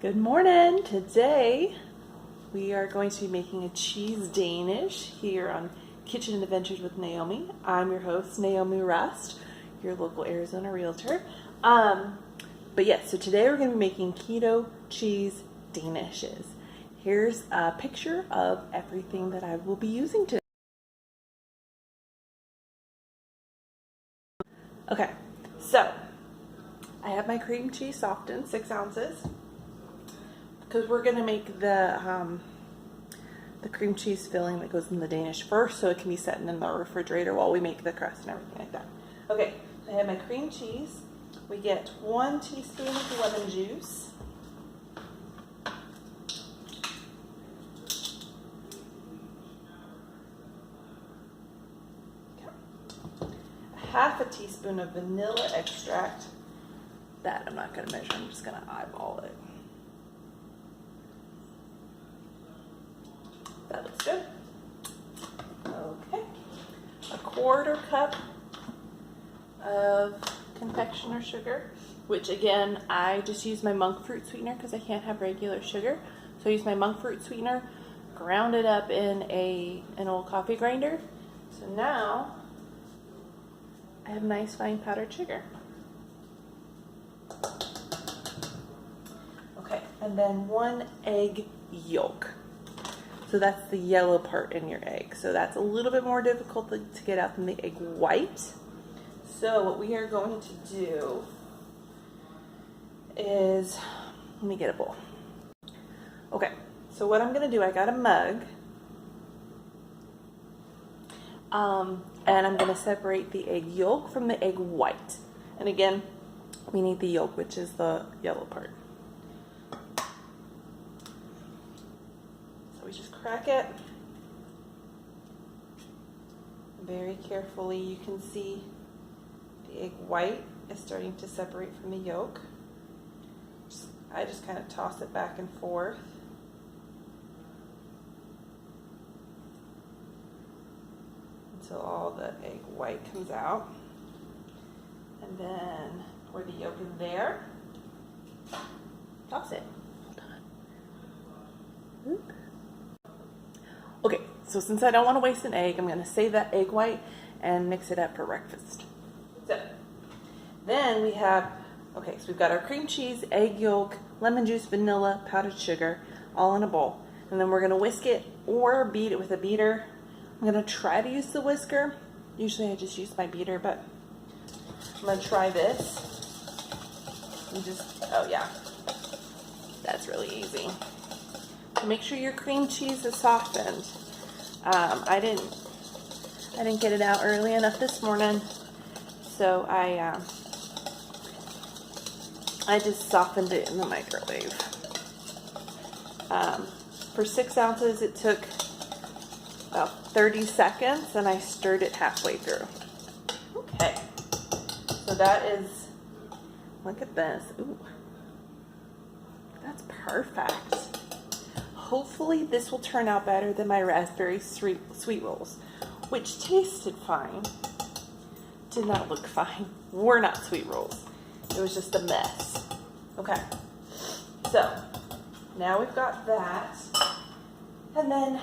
Good morning. Today we are going to be making a cheese Danish here on Kitchen Adventures with Naomi. I'm your host, Naomi Rust, your local Arizona realtor. But yes, so today we're going to be making keto cheese Danishes. Here's a picture of everything that I will be using today. Okay, so I have my cream cheese softened, 6 ounces. Because we're going to make the cream cheese filling that goes in the Danish first, so it can be set in the refrigerator while we make the crust and everything like that. Okay, I have my cream cheese. We get 1 teaspoon of lemon juice. Okay. 1/2 teaspoon of vanilla extract. That I'm not going to measure, I'm just going to eyeball it. That looks good. Okay. 1/4 cup of confectioner sugar, which again, I just use my monk fruit sweetener because I can't have regular sugar. So I use my monk fruit sweetener, ground it up in an old coffee grinder. So now I have nice fine powdered sugar. Okay, and then 1 egg yolk. So that's the yellow part in your egg. So that's a little bit more difficult to get out than the egg white. So what we are going to do is, let me get a bowl. Okay, so what I'm going to do, I got a mug. And I'm going to separate the egg yolk from the egg white. And again, we need the yolk, which is the yellow part. We just crack it very carefully. You can see the egg white is starting to separate from the yolk. I just kind of toss it back and forth. Until all the egg white comes out. And then pour the yolk in there. Toss it. Hold on. Oop. Okay, so since I don't want to waste an egg, I'm going to save that egg white and mix it up for breakfast. So, then we have, okay, so we've got our cream cheese, egg yolk, lemon juice, vanilla, powdered sugar, all in a bowl. And then we're going to whisk it or beat it with a beater. I'm going to try to use the whisker. Usually I just use my beater, but I'm going to try this. And just, oh yeah, that's really easy. Make sure your cream cheese is softened. I didn't get it out early enough this morning, so I just softened it in the microwave. For 6 ounces, it took about 30 seconds, and I stirred it halfway through. Okay, so that is. Look at this. Ooh, that's perfect. Hopefully this will turn out better than my raspberry sweet rolls, which tasted fine, did not look fine, were not sweet rolls. It was just a mess. Okay, so now we've got that. And then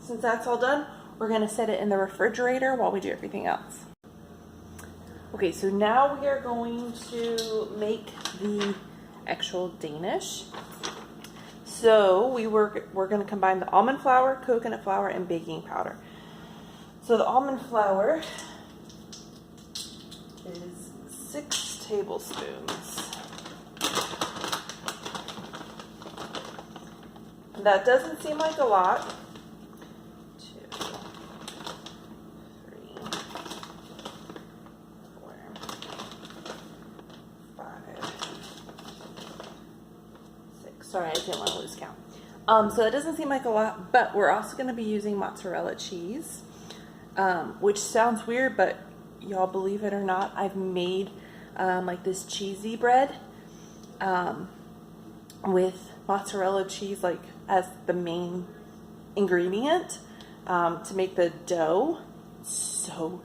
since that's all done, we're gonna set it in the refrigerator while we do everything else. Okay, so now we are going to make the actual Danish. So we're going to combine the almond flour, coconut flour, and baking powder. So the almond flour is 6 tablespoons. And that doesn't seem like a lot. 2, 3, 4, 5, 6. Sorry, I didn't want to lose count. So it doesn't seem like a lot, but we're also going to be using mozzarella cheese, which sounds weird, but y'all believe it or not, I've made like this cheesy bread with mozzarella cheese like as the main ingredient to make the dough so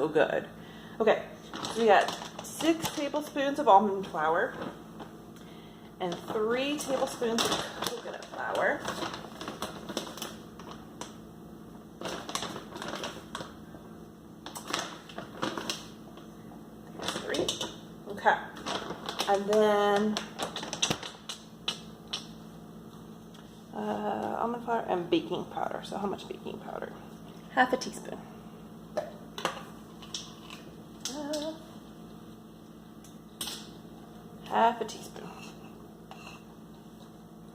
good. Okay, so we got 6 tablespoons of almond flour. and 3 tablespoons of coconut flour. There's 3. Okay. And then almond flour and baking powder. So how much baking powder? Half a teaspoon. Half a teaspoon.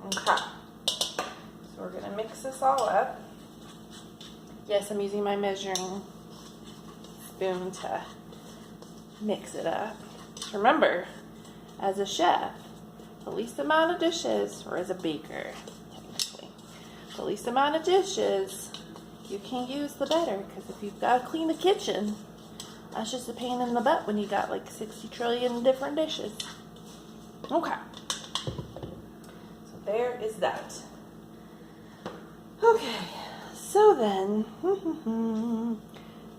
Okay. So we're going to mix this all up. Yes, I'm using my measuring spoon to mix it up. Remember, as a chef, the least amount of dishes, or as a baker, technically, the least amount of dishes you can use, the better. Because if you've got to clean the kitchen, that's just a pain in the butt when you got like 60 trillion different dishes. Okay. So there is that. Okay. So then,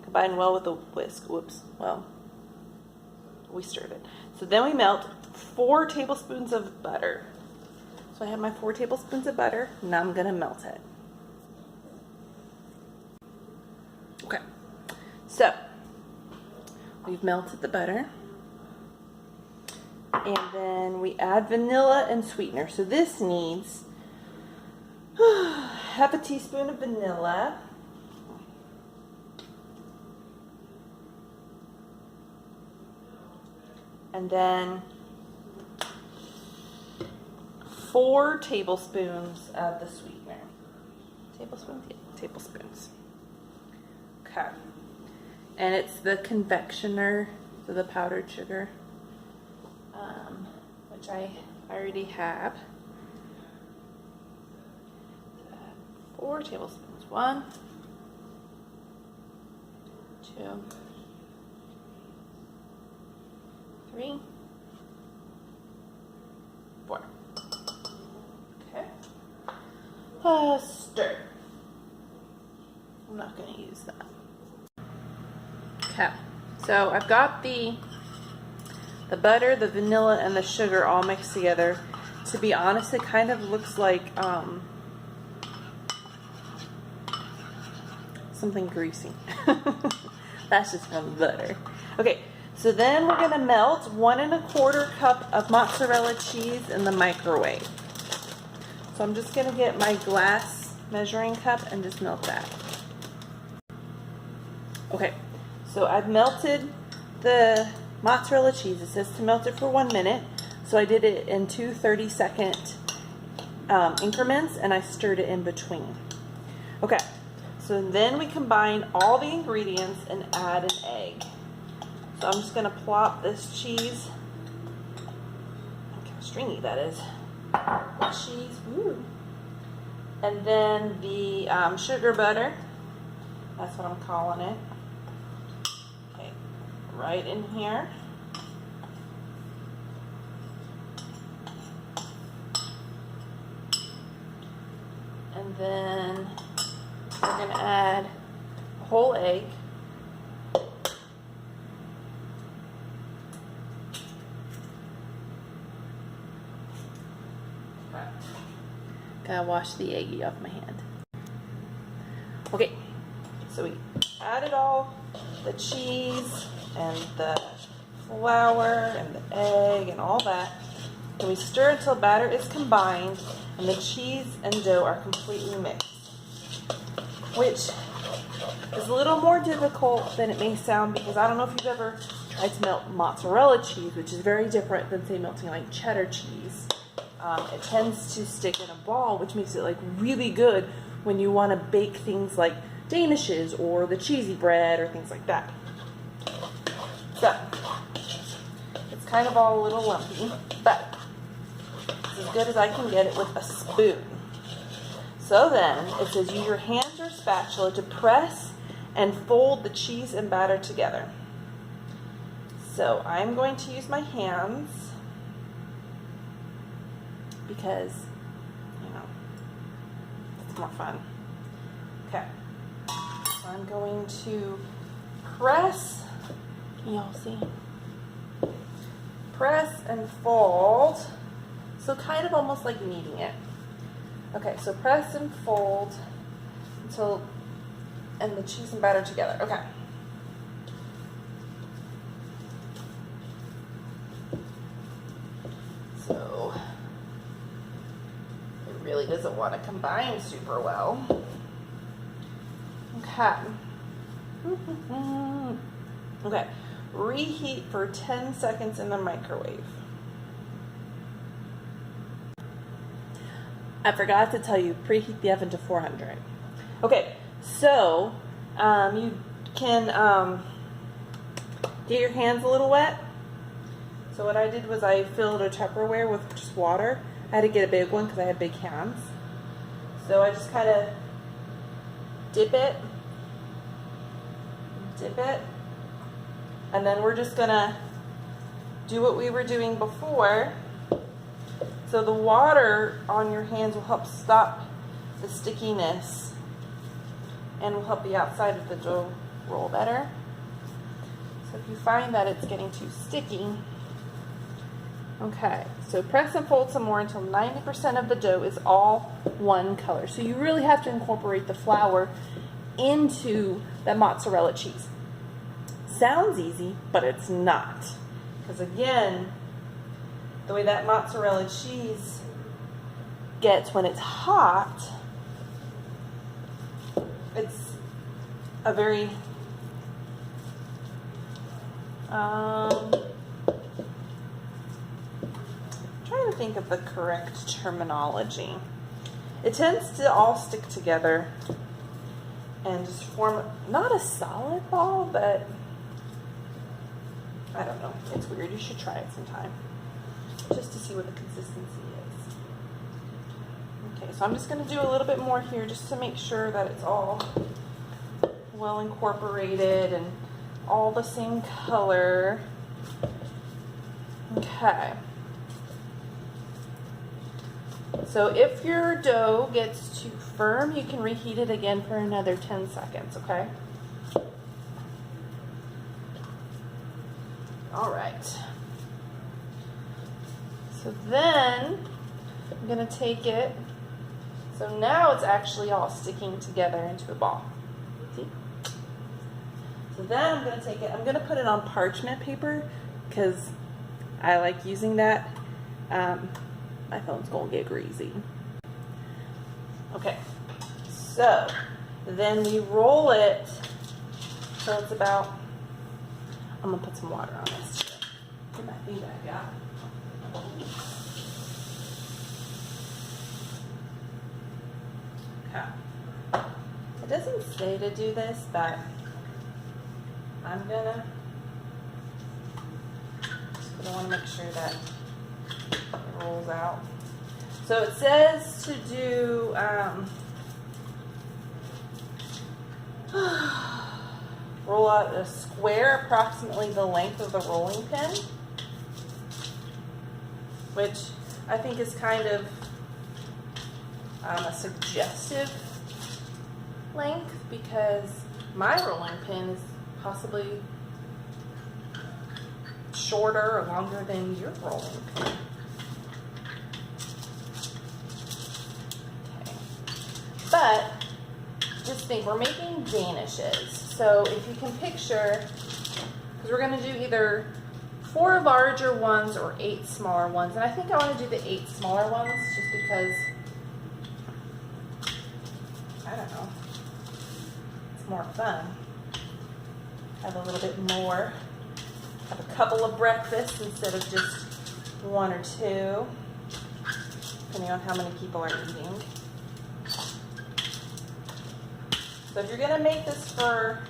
combine well with the whisk. Whoops. Well, we stirred it. So then we melt 4 tablespoons of butter. So I have my 4 tablespoons of butter. Now I'm going to melt it. Okay. So we've melted the butter. And then we add vanilla and sweetener. So this needs half a teaspoon of vanilla. And then 4 tablespoons of the sweetener. Tablespoons? Yeah, tablespoons. Okay. And it's the confectioner, so the powdered sugar, which I already have. 4 tablespoons. 1, 2, 3, 4. Okay. Stir. I'm not going to use that. Okay. So I've got the butter, the vanilla, and the sugar all mixed together. To be honest, it kind of looks like something greasy. That's just from the butter. Okay. So then we're going to melt 1 1/4 cup of mozzarella cheese in the microwave. So I'm just going to get my glass measuring cup and just melt that. Okay, so I've melted the mozzarella cheese. It says to melt it for 1 minute. So I did it in 2 30-second increments, and I stirred it in between. Okay, so then we combine all the ingredients and add an egg. So I'm just going to plop this cheese, look how stringy that is, cheese, woo. And then the sugar butter, that's what I'm calling it, okay, right in here. And then we're going to add a whole egg. Gotta wash the eggy off my hand. Okay, so we added all the cheese and the flour and the egg and all that. And we stir until batter is combined and the cheese and dough are completely mixed. Which is a little more difficult than it may sound, because I don't know if you've ever tried to melt mozzarella cheese, which is very different than, say, melting like cheddar cheese. It tends to stick in a ball, which makes it like really good when you want to bake things like Danishes or the cheesy bread or things like that. So it's kind of all a little lumpy, but it's as good as I can get it with a spoon. So then it says use your hands or spatula to press and fold the cheese and batter together. So I'm going to use my hands, because, you know, it's more fun. Okay, so I'm going to press, can you all see? Press and fold So kind of almost like kneading it. Okay, so press and fold until, and the cheese and batter together. Okay. So it really doesn't want to combine super well. Okay. Okay. Reheat for 10 seconds in the microwave. I forgot to tell you, preheat the oven to 400. Okay, so you can get your hands a little wet. So what I did was I filled a Tupperware with just water. I had to get a big one because I had big hands. So I just kind of dip it, and then we're just gonna do what we were doing before. So the water on your hands will help stop the stickiness and will help the outside of the dough roll better. So if you find that it's getting too sticky, okay, so press and fold some more until 90% of the dough is all one color. So you really have to incorporate the flour into that mozzarella cheese. Sounds easy, but it's not. Because again, the way that mozzarella cheese gets when it's hot, it's a very trying to think of the correct terminology. It tends to all stick together and just form not a solid ball, but I don't know. It's weird. You should try it sometime just to see what the consistency is. Okay, so I'm just going to do a little bit more here just to make sure that it's all well incorporated and all the same color. Okay. So if your dough gets too firm, you can reheat it again for another 10 seconds, okay? All right. So then I'm going to take it. So now it's actually all sticking together into a ball. See? So then I'm going to take it. I'm going to put it on parchment paper because I like using that. My phone's going to get greasy. Okay. So then we roll it. So it's about, I'm going to put some water on this today. Get my thing back out. Okay. It doesn't say to do this, but I'm gonna want to make sure that it rolls out. So it says to do roll out a square approximately the length of the rolling pin, which I think is kind of a suggestive length because my rolling pin is possibly shorter or longer than your rolling pin. Okay. But just think, we're making danishes. So if you can picture, because we're going to do either 4 larger ones or 8 smaller ones. And I think I want to do the 8 smaller ones just because, I don't know, it's more fun. Have a little bit more. Have a couple of breakfasts instead of just 1 or 2, depending on how many people are eating. So if you're going to make this for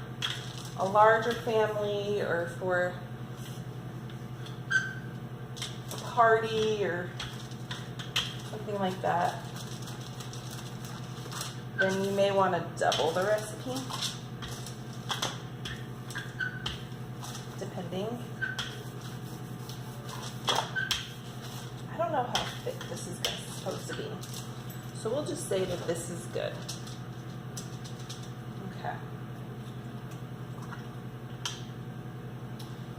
a larger family or for a party or something like that, then you may want to double the recipe, depending. I don't know how thick this is supposed to be, so we'll just say that this is good. Okay.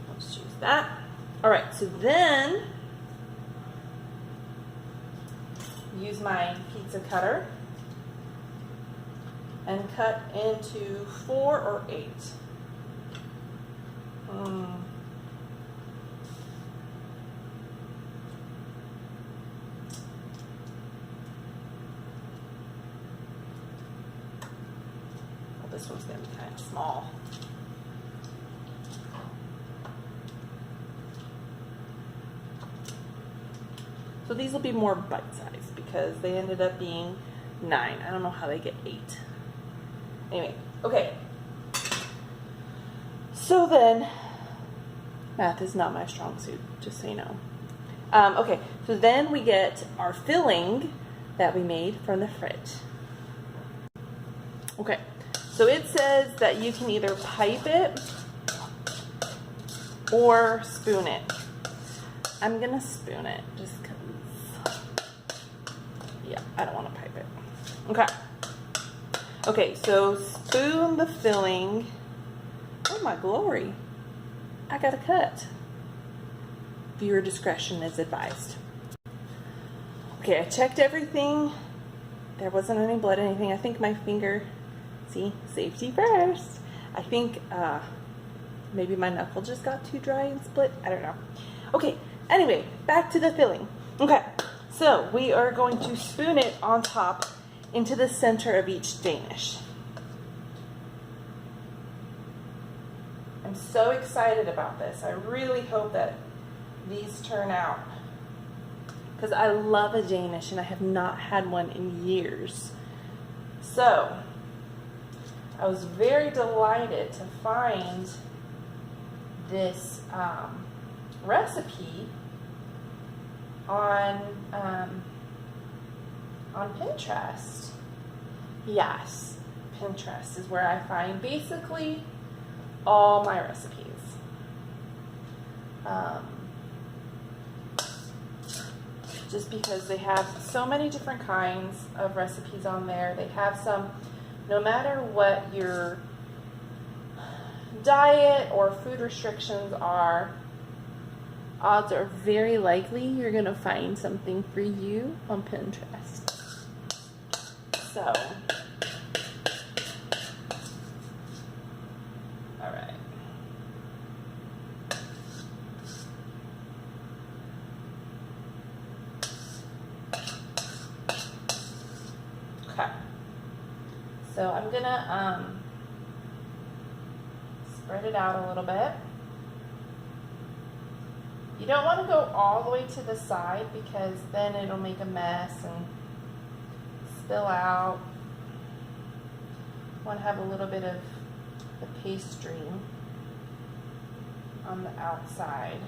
Let's choose that. All right, so then use my pizza cutter and cut into 4 or 8. Oh, this one's going to be kind of small. So these will be more bite-sized because they ended up being 9. I don't know how they get 8. Anyway, okay. So then, math is not my strong suit, just so you know. Okay, so then we get our filling that we made from the fridge. Okay, so it says that you can either pipe it or spoon it. I'm gonna spoon it just because, yeah, I don't want to pipe it. Okay. Okay, so spoon the filling. Oh my glory. I got a cut. Viewer discretion is advised. Okay, I checked everything. There wasn't any blood, anything. I think my finger, see, safety first. I think maybe my knuckle just got too dry and split. I don't know. Okay, anyway, back to the filling. Okay, so we are going to spoon it on top into the center of each Danish. I'm so excited about this. I really hope that these turn out, because I love a Danish and I have not had one in years. So I was very delighted to find this recipe on Pinterest. Yes, Pinterest is where I find basically all my recipes. Just because they have so many different kinds of recipes on there. They have some, no matter what your diet or food restrictions are, odds are very likely you're going to find something for you on Pinterest. So, all right. Okay. So I'm going to spread it out a little bit. You don't want to go all the way to the side because then it'll make a mess and spill out. You want to have a little bit of the pastry on the outside.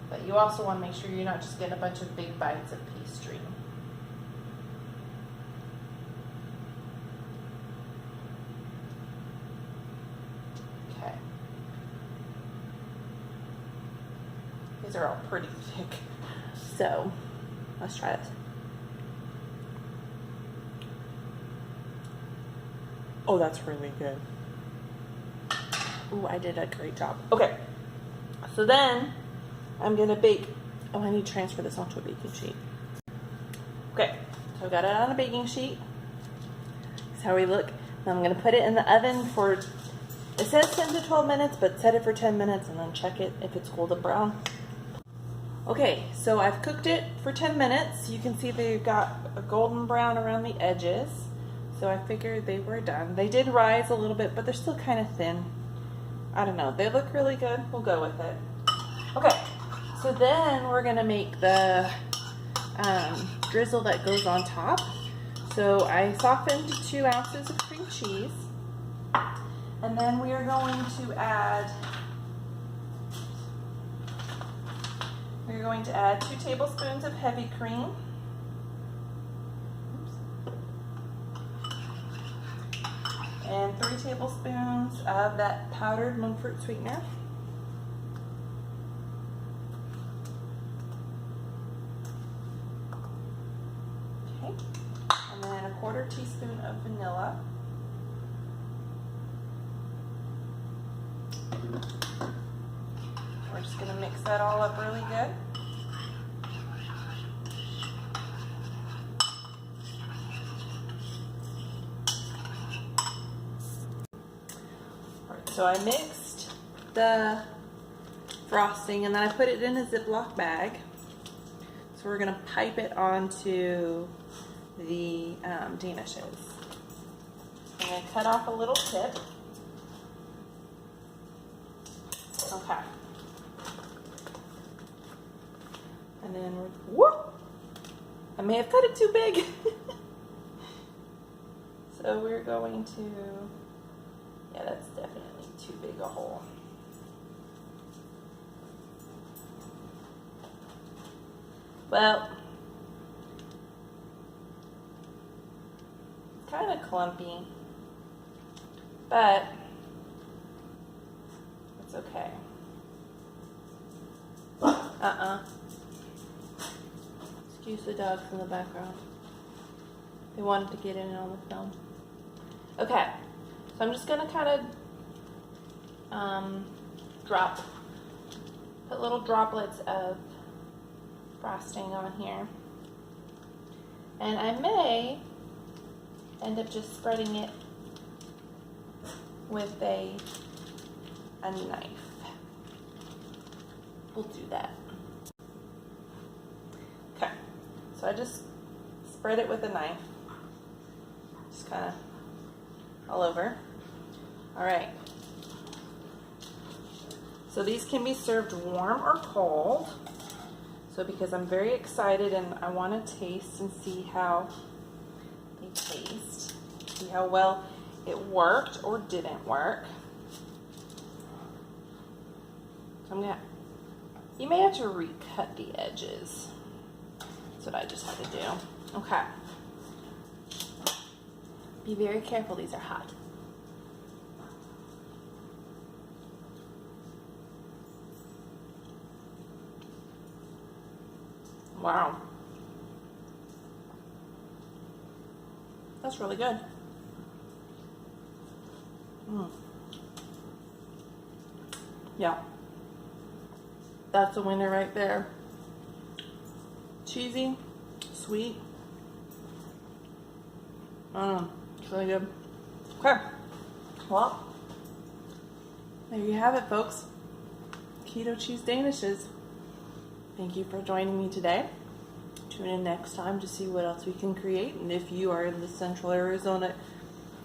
But you also want to make sure you're not just getting a bunch of big bites of pastry. Okay. These are all pretty thick. So, let's try this. Oh, that's really good. Ooh, I did a great job. Okay, so then I'm gonna bake. Oh, I need to transfer this onto a baking sheet. Okay, so I got it on a baking sheet. That's how we look. Now I'm gonna put it in the oven for, it says 10 to 12 minutes, but set it for 10 minutes and then check it if it's golden brown. Okay, so I've cooked it for 10 minutes. You can see they've got a golden brown around the edges. So I figured they were done. They did rise a little bit, but they're still kind of thin. I don't know. They look really good. We'll go with it. Okay, so then we're gonna make the drizzle that goes on top. So I softened 2 ounces of cream cheese. And then we are going to add 2 tablespoons of heavy cream. And 3 tablespoons of that powdered monk fruit sweetener. Okay. And then a 1/4 teaspoon of vanilla. We're just going to mix that all up really good. So I mixed the frosting and then I put it in a Ziploc bag. So we're gonna pipe it onto the Danishes. I'm gonna cut off a little tip. Okay. And then whoop! I may have cut it too big. So we're going to, yeah, that's definitely too big a hole. Well, it's kind of clumpy, but it's okay. Excuse the dogs in the background. They wanted to get in on the film. Okay, so I'm just gonna kind of put little droplets of frosting on here. And I may end up just spreading it with a knife. We'll do that. Okay, so I just spread it with a knife. Just kind of all over. All right. So these can be served warm or cold. So because I'm very excited and I want to taste and see how they taste, see how well it worked or didn't work. So I'm gonna, you may have to recut the edges. That's what I just had to do. Okay. Be very careful, these are hot. Wow. That's really good. Yeah. That's a winner right there. Cheesy, sweet. It's really good. Okay. Well, there you have it, folks. Keto cheese Danishes. Thank you for joining me today. Tune in next time to see what else we can create. And if you are in the central Arizona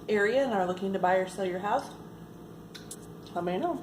area and are looking to buy or sell your house, let me know.